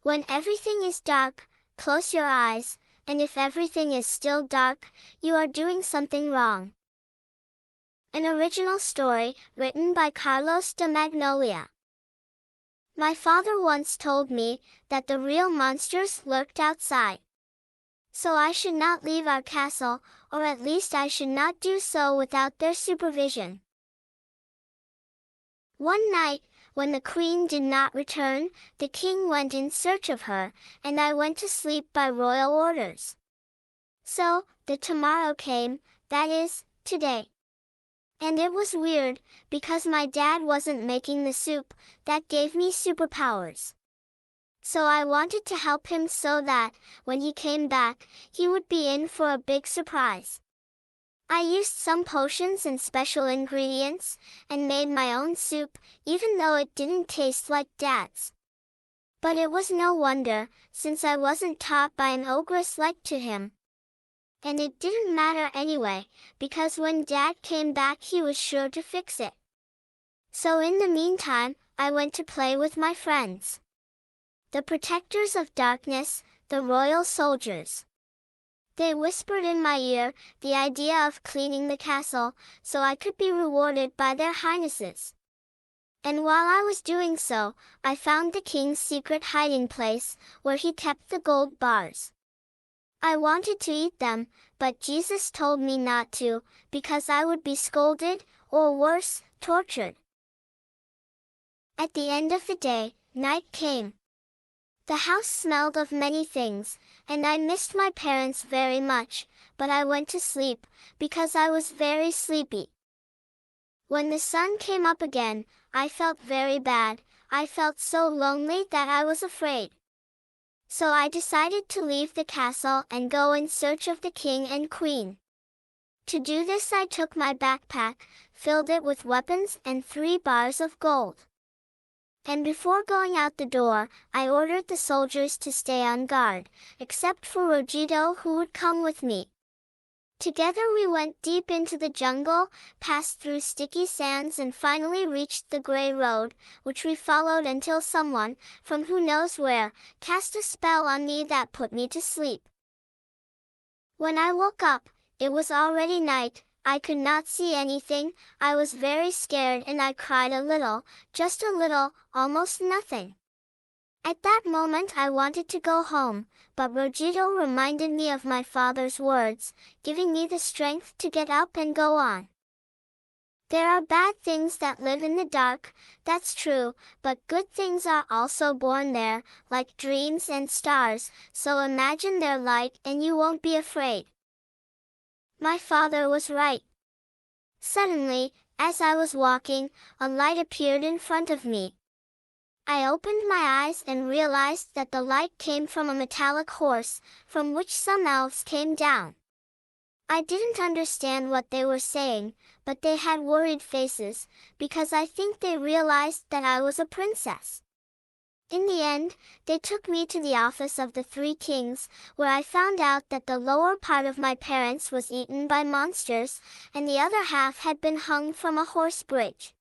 When everything is dark, close your eyes, and if everything is still dark, you are doing something wrong. An original story, written by Carlos de Magnolia. My father once told me that the real monsters lurked outside. So I should not leave our castle, or at least I should not do so without their supervision. One night, when the queen did not return, the king went in search of her, and I went to sleep by royal orders. So, the tomorrow came, that is, today. And it was weird, because my dad wasn't making the soup, that gave me superpowers. So I wanted to help him so that, when he came back, he would be in for a big surprise. I used some potions and special ingredients, and made my own soup, even though it didn't taste like Dad's. But it was no wonder, since I wasn't taught by an ogress like to him. And it didn't matter anyway, because when Dad came back he was sure to fix it. So in the meantime, I went to play with my friends. The protectors of darkness, the royal soldiers. They whispered in my ear the idea of cleaning the castle, so I could be rewarded by their highnesses. And while I was doing so, I found the king's secret hiding place, where he kept the gold bars. I wanted to eat them, but Jesus told me not to, because I would be scolded, or worse, tortured. At the end of the day, night came. The house smelled of many things, and I missed my parents very much, but I went to sleep, because I was very sleepy. When the sun came up again, I felt very bad. I felt so lonely that I was afraid. So I decided to leave the castle and go in search of the king and queen. To do this I took my backpack, filled it with weapons and 3 bars of gold. And before going out the door, I ordered the soldiers to stay on guard, except for Rojito who would come with me. Together we went deep into the jungle, passed through sticky sands and finally reached the gray road, which we followed until someone, from who knows where, cast a spell on me that put me to sleep. When I woke up, it was already night. I could not see anything. I was very scared and I cried a little, just a little, almost nothing. At that moment I wanted to go home, but Rojito reminded me of my father's words, giving me the strength to get up and go on. There are bad things that live in the dark, that's true, but good things are also born there, like dreams and stars, so imagine their light and you won't be afraid. My father was right. Suddenly, as I was walking, a light appeared in front of me. I opened my eyes and realized that the light came from a metallic horse, from which some elves came down. I didn't understand what they were saying, but they had worried faces, because I think they realized that I was a princess. In the end, they took me to the office of the 3 kings, where I found out that the lower part of my parents was eaten by monsters, and the other half had been hung from a horse bridge.